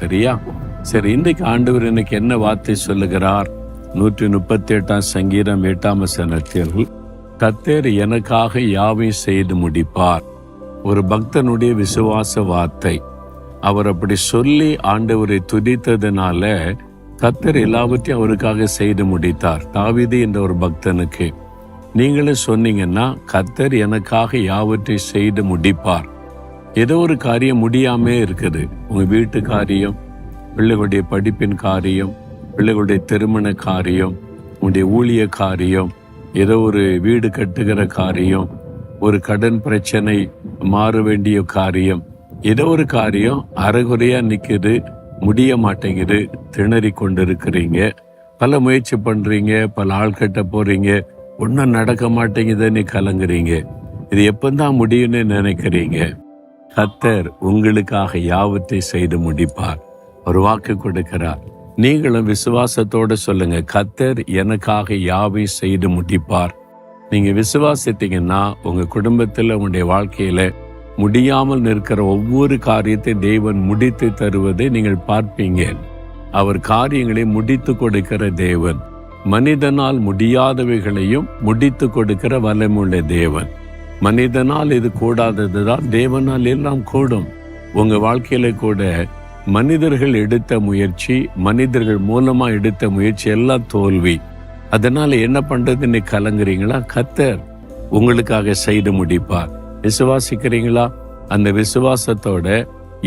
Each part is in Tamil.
சரியா? சரி, இன்றைக்கு ஆண்டவர் எனக்கு என்ன வார்த்தை சொல்லுகிறார்? 138 சங்கீதம் 8 வசனத்தில், கர்த்தர் எனக்காக யாவையும் செய்து முடிப்பார். ஒரு பக்தனுடைய விசுவாச வார்த்தை. அவர் அப்படி சொல்லி ஆண்டவரை துதித்ததுனால கர்த்தர் எல்லாவற்றையும் அவருக்காக செய்து முடித்தார். தாவீது என்ற ஒரு பக்தனுக்கு நீங்களும் சொன்னீங்கன்னா, கர்த்தர் எனக்காக யாவற்றையும் செய்து முடிப்பார். ஏதோ ஒரு காரியம் முடியாமே இருக்குது. உங்க வீட்டு காரியம், பிள்ளைகளுடைய படிப்பின் காரியம், பிள்ளைகளுடைய திருமண காரியம், உங்களுடைய ஊழிய காரியம், ஏதோ ஒரு வீடு கட்டுகிற காரியம், ஒரு கடன் பிரச்சனை, மாற வேண்டிய காரியம், ஏதோ ஒரு காரியம் அரைகுறையா நிக்குது, முடிய மாட்டேங்குது, திணறி கொண்டிருக்கிறீங்க. பல முயற்சி பண்றீங்க, பல ஆள் கட்ட போறீங்க, ஒன்றும் நடக்க மாட்டேங்குதுன்னு கலங்குறீங்க. இது எப்பந்தான் முடியும்னு நினைக்கிறீங்க. கர்த்தர் உங்களுக்காக யாவற்றை செய்து முடிப்பார். ஒரு வாக்கு கொடுக்கிறார். நீங்களும் விசுவாசத்தோட சொல்லுங்க, கர்த்தர் எனக்காக யாவை செய்து முடிப்பார். நீங்க விசுவாசித்தீங்கன்னா உங்க குடும்பத்துல, உங்களுடைய வாழ்க்கையில முடியாமல் நிற்கிற ஒவ்வொரு காரியத்தை தேவன் முடித்து தருவதை நீங்கள் பார்ப்பீங்க. அவர் காரியங்களை முடித்து கொடுக்கிற தேவன். மனிதனால் முடியாதவைகளையும் முடித்து கொடுக்கிற வல்லமையுள்ள தேவன். மனிதனால் இது கூடாததுதான் தேவனால் எல்லாம் கூடும். உங்க வாழ்க்கையில கூட மனிதர்கள் எடுத்த முயற்சி, மனிதர்கள் மூலமா எடுத்த முயற்சி எல்லாம் தோல்வி. அதனால என்ன பண்றதுன்னு கலங்குறீங்களா? கர்த்தர் உங்களுக்காக செய்து முடிப்பார். விசுவாசிக்கிறீங்களா? அந்த விசுவாசத்தோட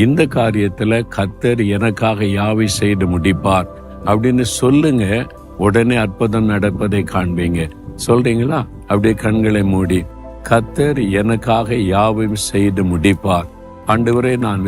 இந்த காரியத்துல கர்த்தர் எனக்காக யாவை செய்து முடிப்பார் அப்படின்னு சொல்லுங்க. உடனே அற்புதம் நடப்பதை காண்பீங்க. சொல்றீங்களா? அப்படியே கண்களை மூடி, கர்த்தர் எனக்காக யாவையும் செய்து முடிப்பார். ஆண்டவரே, நான்